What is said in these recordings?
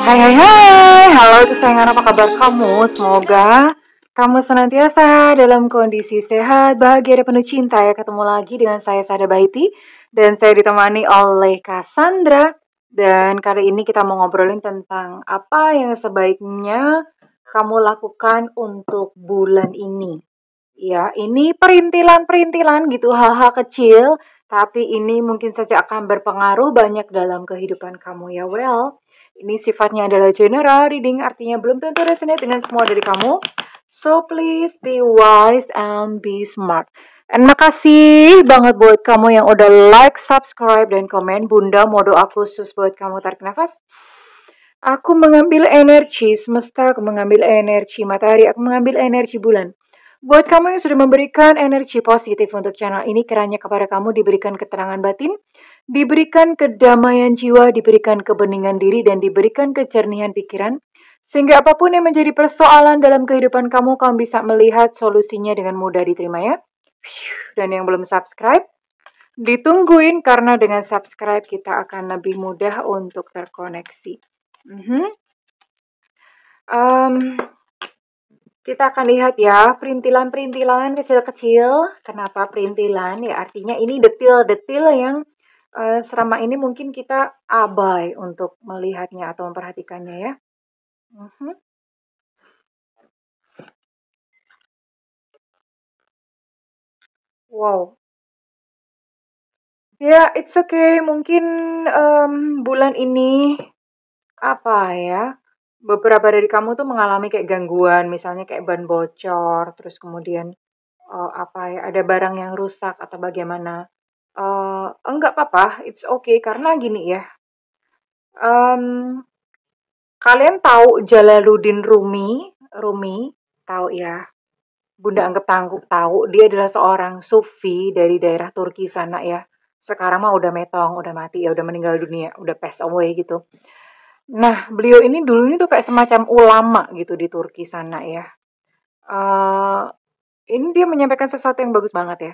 Hai hai hai, halo kesayangan, apa kabar kamu? Semoga kamu senantiasa dalam kondisi sehat, bahagia dan penuh cinta ya. Ketemu lagi dengan saya Sada Baiti dan saya ditemani oleh Cassandra. Dan kali ini kita mau ngobrolin tentang apa yang sebaiknya kamu lakukan untuk bulan ini. Ya, ini perintilan-perintilan gitu, hal-hal kecil, tapi ini mungkin saja akan berpengaruh banyak dalam kehidupan kamu ya. Well, ini sifatnya adalah general reading, artinya belum tentu resonate dengan semua dari kamu. So please be wise and be smart. And makasih banget buat kamu yang udah like, subscribe, dan komen. Bunda mau doa khusus buat kamu, tarik nafas. Aku mengambil energi semesta, aku mengambil energi matahari, aku mengambil energi bulan. Buat kamu yang sudah memberikan energi positif untuk channel ini, kiranya kepada kamu diberikan keterangan batin, diberikan kedamaian jiwa, diberikan kebeningan diri, dan diberikan kejernihan pikiran. Sehingga apapun yang menjadi persoalan dalam kehidupan kamu, kamu bisa melihat solusinya dengan mudah diterima ya. Dan yang belum subscribe, ditungguin karena dengan subscribe kita akan lebih mudah untuk terkoneksi. Kita akan lihat ya, perintilan-perintilan kecil-kecil. Kenapa perintilan? Ya artinya ini detil-detil yang selama ini mungkin kita abai untuk melihatnya atau memperhatikannya ya. Wow. Ya, it's okay. Mungkin bulan ini apa ya? Beberapa dari kamu tuh mengalami kayak gangguan, misalnya kayak ban bocor, terus kemudian apa ya? Ada barang yang rusak atau bagaimana? Enggak apa-apa, it's okay karena gini ya. Kalian tahu Jalaluddin Rumi? Rumi, tahu ya? Bunda Anggap Tangguh tahu, dia adalah seorang sufi dari daerah Turki sana ya. Sekarang mah udah metong, udah mati ya, udah meninggal dunia, udah pass away gitu. Nah, beliau ini dulunya tuh kayak semacam ulama gitu di Turki sana ya. Eh, ini dia menyampaikan sesuatu yang bagus banget ya.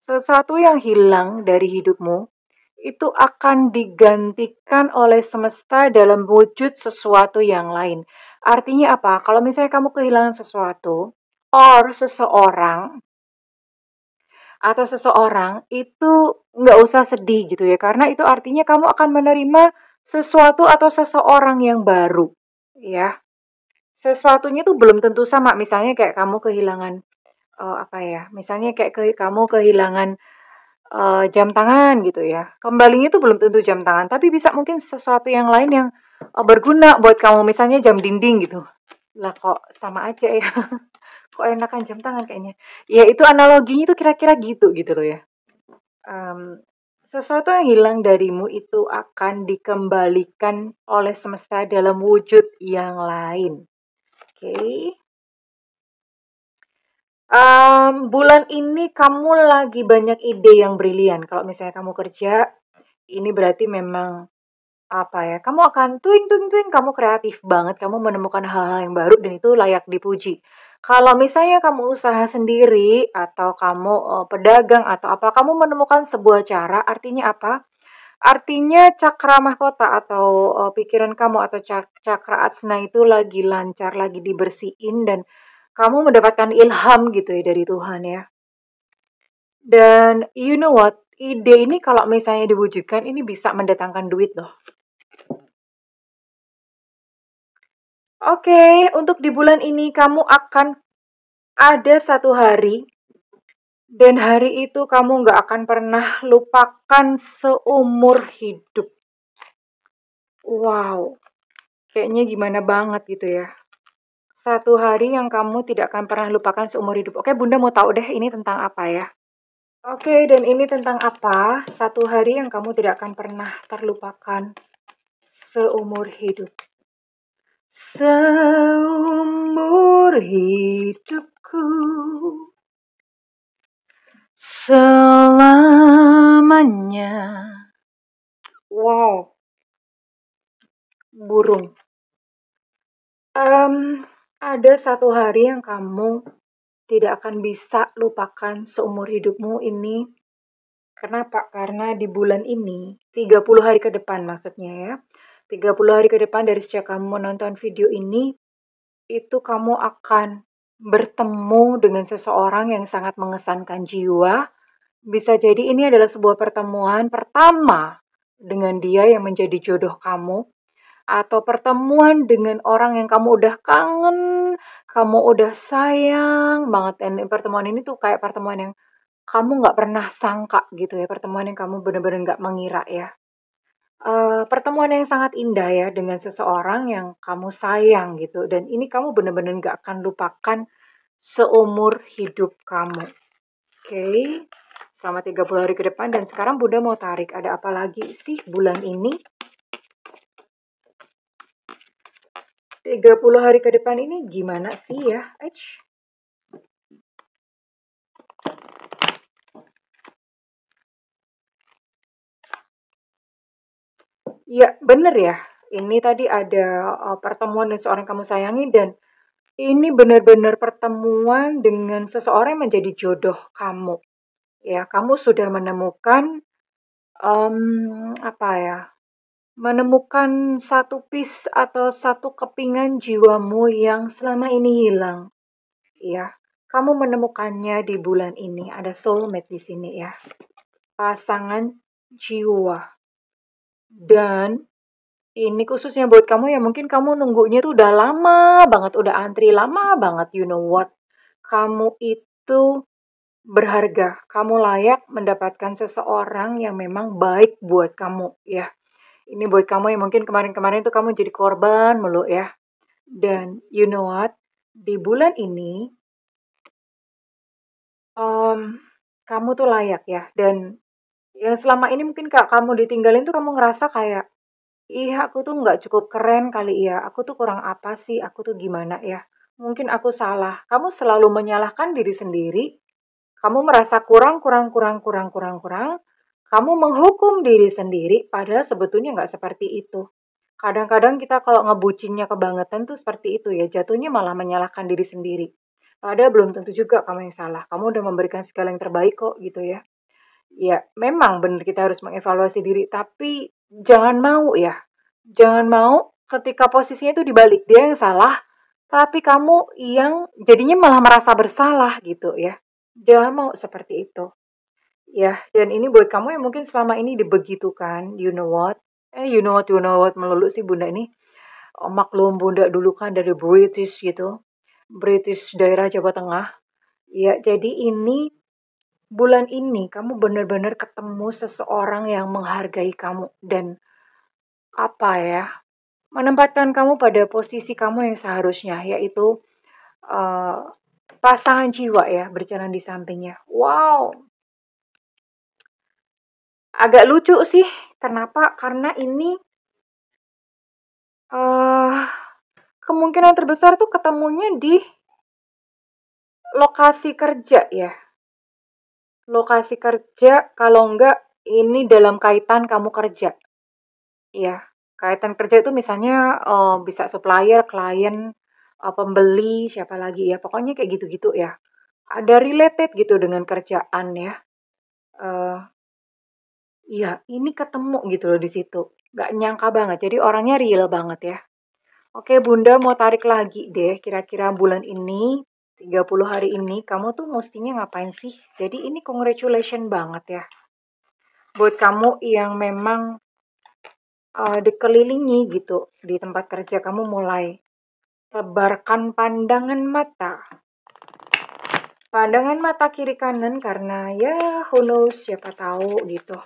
Sesuatu yang hilang dari hidupmu itu akan digantikan oleh semesta dalam wujud sesuatu yang lain. Artinya apa? Kalau misalnya kamu kehilangan sesuatu, or seseorang, atau seseorang itu nggak usah sedih gitu ya, karena itu artinya kamu akan menerima sesuatu atau seseorang yang baru, ya. Sesuatunya tuh belum tentu sama, misalnya kayak kamu kehilangan apa ya? Misalnya kayak kamu kehilangan jam tangan gitu ya. Kembalinya tuh belum tentu jam tangan, tapi bisa mungkin sesuatu yang lain yang berguna buat kamu, misalnya jam dinding gitu. Lah kok sama aja ya. Kok enakan jam tangan kayaknya. Ya itu analoginya tuh kira-kira gitu loh ya. Sesuatu yang hilang darimu itu akan dikembalikan oleh semesta dalam wujud yang lain. Oke. Bulan ini kamu lagi banyak ide yang brilian. Kalau misalnya kamu kerja, ini berarti memang apa ya? Kamu akan tuing tuing tuing, kamu kreatif banget, kamu menemukan hal-hal yang baru dan itu layak dipuji. Kalau misalnya kamu usaha sendiri atau kamu pedagang atau apa, kamu menemukan sebuah cara, artinya apa? Artinya cakra mahkota atau pikiran kamu atau cakra asna itu lagi lancar, lagi dibersihin dan kamu mendapatkan ilham gitu ya dari Tuhan ya. Dan you know what? Ide ini kalau misalnya diwujudkan ini bisa mendatangkan duit loh. Oke, untuk di bulan ini kamu akan ada satu hari dan hari itu kamu nggak akan pernah lupakan seumur hidup. Wow, kayaknya gimana banget gitu ya. Satu hari yang kamu tidak akan pernah lupakan seumur hidup. Oke, Bunda mau tahu deh ini tentang apa ya. Oke, dan ini tentang apa? Satu hari yang kamu tidak akan pernah terlupakan seumur hidup. Seumur hidupku selamanya. Wow, burung. Ada satu hari yang kamu tidak akan bisa lupakan seumur hidupmu ini. Kenapa? Karena di bulan ini, 30 hari ke depan maksudnya ya, 30 hari ke depan dari sejak kamu menonton video ini, itu kamu akan bertemu dengan seseorang yang sangat mengesankan jiwa. Bisa jadi ini adalah sebuah pertemuan pertama dengan dia yang menjadi jodoh kamu, atau pertemuan dengan orang yang kamu udah kangen, kamu udah sayang banget. Dan pertemuan ini tuh kayak pertemuan yang kamu nggak pernah sangka gitu ya, pertemuan yang kamu bener-bener nggak mengira ya. Pertemuan yang sangat indah ya dengan seseorang yang kamu sayang gitu, dan ini kamu bener-bener nggak akan lupakan seumur hidup kamu. Oke, selama 30 hari ke depan. Dan sekarang Bunda mau tarik, ada apa lagi sih bulan ini? 30 hari ke depan ini gimana sih ya? Ya, bener ya. Ini tadi ada pertemuan dengan seorang yang kamu sayangi, dan ini benar-benar pertemuan dengan seseorang yang menjadi jodoh kamu. Ya, kamu sudah menemukan apa ya? Menemukan satu piece atau satu kepingan jiwamu yang selama ini hilang. Ya, kamu menemukannya di bulan ini. Ada soulmate di sini ya. Pasangan jiwa. Dan ini khususnya buat kamu yang mungkin kamu nunggunya tuh udah lama banget, udah antri lama banget, you know what? Kamu itu berharga, kamu layak mendapatkan seseorang yang memang baik buat kamu ya. Ini buat kamu yang mungkin kemarin-kemarin tuh kamu jadi korban mulu ya. Dan you know what? Di bulan ini, kamu tuh layak ya. Dan yang selama ini mungkin kak kamu ditinggalin tuh kamu ngerasa kayak, iya, aku tuh nggak cukup keren kali ya. Aku tuh kurang apa sih? Aku tuh gimana ya? Mungkin aku salah. Kamu selalu menyalahkan diri sendiri. Kamu merasa kurang, kurang, kurang, kurang, kurang, kurang. Kamu menghukum diri sendiri, padahal sebetulnya nggak seperti itu. Kadang-kadang kita kalau ngebucinnya kebangetan tuh seperti itu ya. Jatuhnya malah menyalahkan diri sendiri. Padahal belum tentu juga kamu yang salah. Kamu udah memberikan segala yang terbaik kok gitu ya. Ya, memang benar kita harus mengevaluasi diri, tapi jangan mau ya. Jangan mau ketika posisinya itu dibalik, dia yang salah, tapi kamu yang jadinya malah merasa bersalah gitu ya. Jangan mau seperti itu. Ya, dan ini buat kamu yang mungkin selama ini dibegitukan, you know what? You know what melulu sih Bunda ini. Oh, maklum Bunda dulu kan dari British gitu. British daerah Jawa Tengah. Ya, jadi ini bulan ini kamu benar-benar ketemu seseorang yang menghargai kamu dan apa ya, menempatkan kamu pada posisi kamu yang seharusnya, yaitu eh, pasangan jiwa ya, berjalan di sampingnya. Wow, agak lucu sih. Kenapa? Karena ini eh kemungkinan terbesar tuh ketemunya di lokasi kerja ya. Lokasi kerja, kalau enggak ini dalam kaitan kamu kerja. Iya, kaitan kerja itu misalnya bisa supplier, klien, pembeli, siapa lagi ya, pokoknya kayak gitu-gitu ya. Ada related gitu dengan kerjaan ya. Eh, iya, ini ketemu gitu loh di situ. Gak nyangka banget, jadi orangnya real banget ya. Oke, Bunda mau tarik lagi deh, kira-kira bulan ini, 30 hari ini, kamu tuh mestinya ngapain sih? Jadi ini congratulation banget ya. Buat kamu yang memang dikelilingi gitu di tempat kerja, kamu mulai tebarkan pandangan mata. Pandangan mata kiri kanan karena ya who knows, siapa tahu gitu.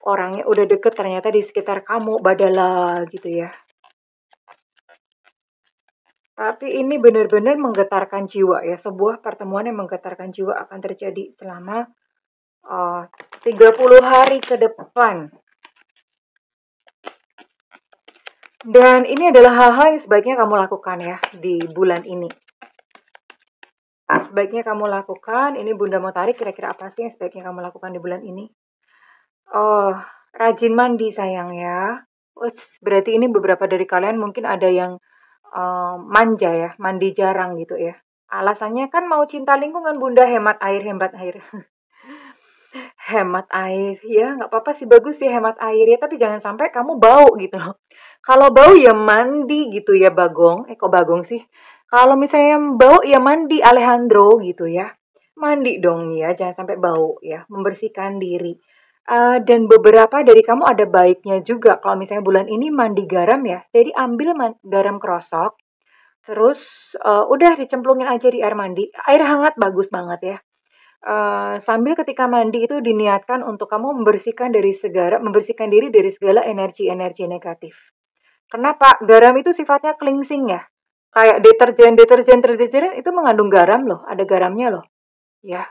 Orangnya udah deket ternyata di sekitar kamu, badala gitu ya. Tapi ini benar-benar menggetarkan jiwa ya. Sebuah pertemuan yang menggetarkan jiwa akan terjadi selama 30 hari ke depan. Dan ini adalah hal-hal yang sebaiknya kamu lakukan ya di bulan ini. Sebaiknya kamu lakukan, ini Bunda mau tarik kira-kira apa sih yang sebaiknya kamu lakukan di bulan ini? Oh, rajin mandi sayang ya. Berarti ini beberapa dari kalian mungkin ada yang manja ya, mandi jarang gitu ya. Alasannya kan mau cinta lingkungan Bunda, hemat air, hemat air. Hemat air, ya nggak apa-apa sih, bagus sih hemat air ya, tapi jangan sampai kamu bau gitu loh. Kalau bau ya mandi gitu ya Bagong, kok Bagong sih? Kalau misalnya bau ya mandi Alejandro gitu ya. Mandi dong ya, jangan sampai bau ya, membersihkan diri. Dan beberapa dari kamu ada baiknya juga kalau misalnya bulan ini mandi garam ya. Jadi ambil garam krosok, terus udah dicemplungin aja di air mandi. Air hangat bagus banget ya. Sambil ketika mandi itu diniatkan untuk kamu membersihkan diri dari segala energi-energi negatif. Kenapa? Garam itu sifatnya cleansing ya. Kayak deterjen itu mengandung garam loh, ada garamnya loh, ya.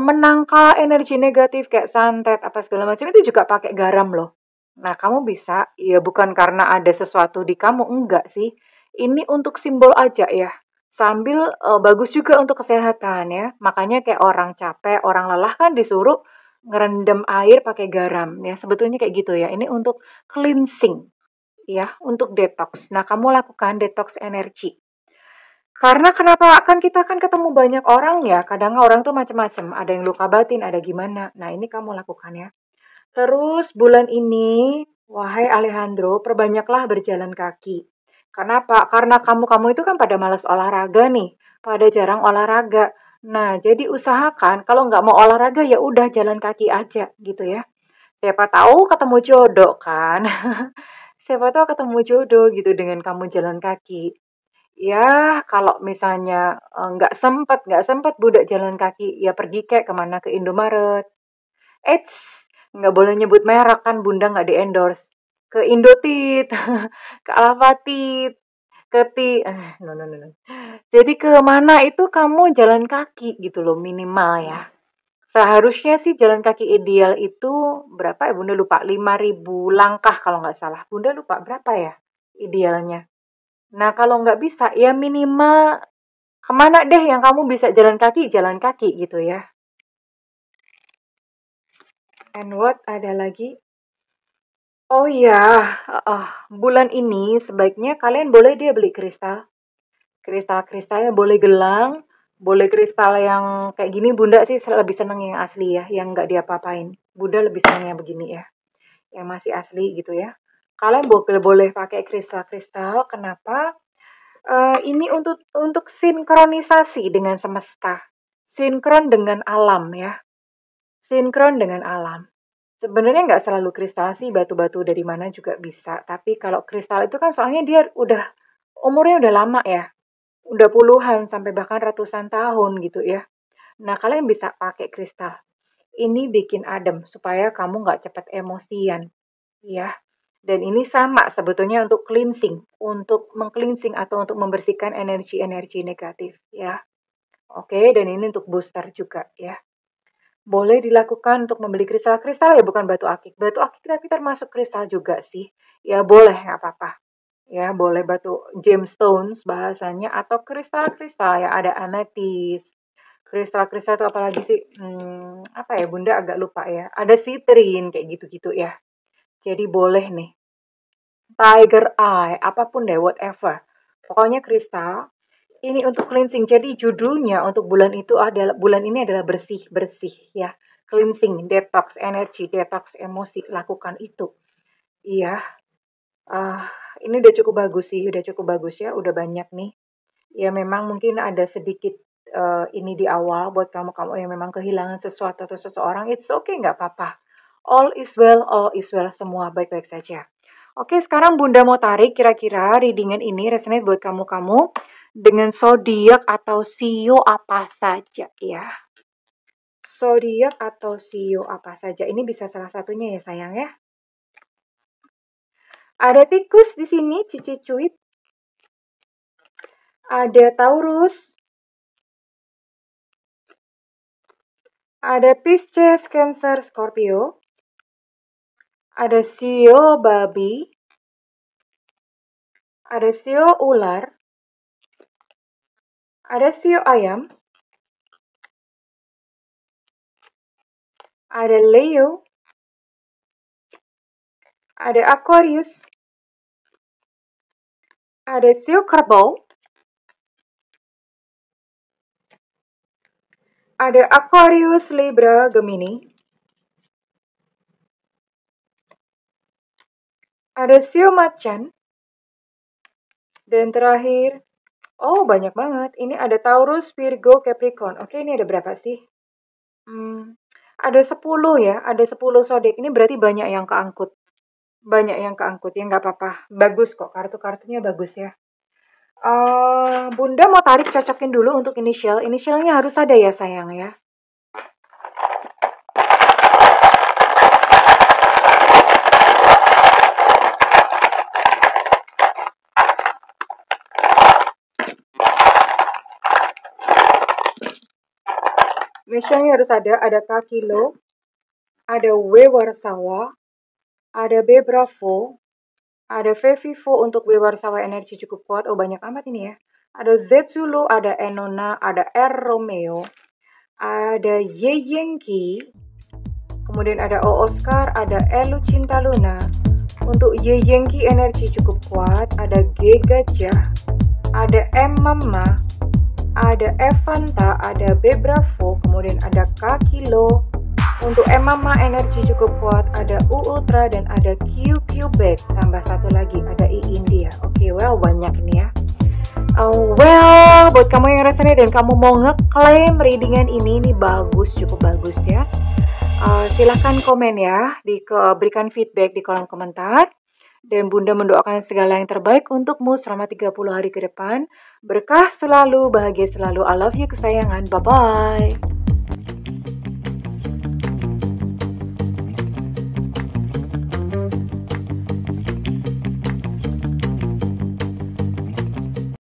Menangkal energi negatif kayak santet apa segala macam itu juga pakai garam loh. Nah, kamu bisa, ya bukan karena ada sesuatu di kamu, enggak sih. Ini untuk simbol aja ya. Sambil bagus juga untuk kesehatan ya. Makanya kayak orang capek, orang lelah kan disuruh ngerendam air pakai garam ya. Sebetulnya kayak gitu ya. Ini untuk cleansing ya, untuk detox. Nah, kamu lakukan detox energi. Karena kenapa? Kan kita kan ketemu banyak orang ya, kadang orang tuh macam-macam, ada yang luka batin, ada gimana. Nah, ini kamu lakukan ya. Terus bulan ini, wahai Alejandro, perbanyaklah berjalan kaki. Kenapa? Karena kamu-kamu itu kan pada malas olahraga nih, pada jarang olahraga. Nah, jadi usahakan kalau nggak mau olahraga ya udah jalan kaki aja gitu ya. Siapa tahu ketemu jodoh kan? Siapa tahu ketemu jodoh gitu dengan kamu jalan kaki. Ya, kalau misalnya, nggak sempet budak jalan kaki, ya pergi kek kemana ke Indomaret. Eits, nggak boleh nyebut merek kan Bunda nggak di-endorse. Ke Indotit, ke Alfamart, no no no no. Jadi ke mana itu kamu jalan kaki gitu loh minimal ya. Seharusnya sih jalan kaki ideal itu berapa ya Bunda lupa, 5.000 langkah kalau nggak salah. Bunda lupa berapa ya idealnya. Nah, kalau nggak bisa, ya minimal kemana deh yang kamu bisa jalan kaki gitu ya. And what ada lagi? Oh iya, bulan ini sebaiknya kalian boleh dia beli kristal. Kristal-kristalnya boleh gelang, boleh kristal yang kayak gini. Bunda sih lebih seneng yang asli ya, yang nggak diapa-apain. Bunda lebih seneng yang begini ya, yang masih asli gitu ya. Kalian boleh pakai kristal-kristal. Kenapa? Ini untuk sinkronisasi dengan semesta, sinkron dengan alam ya, sinkron dengan alam. Sebenarnya nggak selalu kristal sih, batu-batu dari mana juga bisa. Tapi kalau kristal itu kan soalnya dia udah umurnya udah lama ya, udah puluhan sampai bahkan ratusan tahun gitu ya. Nah, kalian bisa pakai kristal. Ini bikin adem supaya kamu nggak cepet emosian, ya. Dan ini sama sebetulnya untuk cleansing, untuk meng-cleansing atau untuk membersihkan energi-energi negatif ya. Oke, dan ini untuk booster juga ya. Boleh dilakukan untuk membeli kristal-kristal ya, bukan batu akik. Batu akik tapi termasuk kristal juga sih. Ya boleh, nggak apa-apa. Ya boleh batu gemstones bahasanya atau kristal-kristal ya, ada ametis. Kristal-kristal itu apalagi sih? Apa ya Bunda agak lupa ya. Ada citrine kayak gitu-gitu ya. Jadi boleh nih. Tiger eye, apapun deh, whatever. Pokoknya kristal ini untuk cleansing. Jadi judulnya untuk bulan ini adalah bersih-bersih ya. Cleansing, detox energi, detox emosi, lakukan itu. Iya, ah ini udah cukup bagus sih, udah cukup bagus ya, udah banyak nih. Ya memang mungkin ada sedikit ini di awal buat kamu-kamu yang memang kehilangan sesuatu atau seseorang, it's okay, nggak apa-apa. All is well, semua baik-baik saja. Oke, sekarang Bunda mau tarik kira-kira readingan ini resonate buat kamu-kamu dengan zodiak atau sio apa saja ya. Zodiak atau sio apa saja. Ini bisa salah satunya ya sayang ya. Ada tikus di sini, Cici Cuit. Ada Taurus. Ada Pisces, Cancer, Scorpio. Ada sio babi. Ada sio ular. Ada sio ayam. Ada Leo. Ada Aquarius. Ada sio kerbau. Ada Aquarius, Libra, Gemini. ada Shio Macan, dan terakhir, oh banyak banget. Ini ada Taurus, Virgo, Capricorn. Oke, ini ada berapa sih? Ada 10 ya, ada 10 zodiak. Ini berarti banyak yang keangkut. Banyak yang keangkut, ya nggak apa-apa. Bagus kok, kartu-kartunya bagus ya. Bunda mau tarik cocokin dulu untuk inisial. Inisialnya harus ada ya sayang ya. Inisialnya harus ada K Kilo, ada W Warsawa, ada B Bravo, ada V Vivo untuk W Warsawa energi cukup kuat. Oh banyak amat ini ya. Ada Z Zulu, ada Enona, ada R Romeo, ada Y Yankee, kemudian ada O Oscar, ada L Cinta Luna. Untuk Y Yankee energi cukup kuat, ada G Gajah, ada M Mama, ada Evanta, ada B Bravo, kemudian ada K Kilo. Untuk M Mama energi cukup kuat, ada U Ultra dan ada Q Quebec. Tambah satu lagi, ada I India. Oke, well banyak ini ya. Well, buat kamu yang resonate dan kamu mau ngeklaim readingan ini bagus, cukup bagus ya. Silahkan komen ya, berikan feedback di kolom komentar. Dan Bunda mendoakan segala yang terbaik untukmu selama 30 hari ke depan. Berkah selalu, bahagia selalu. I love you kesayangan. Bye-bye.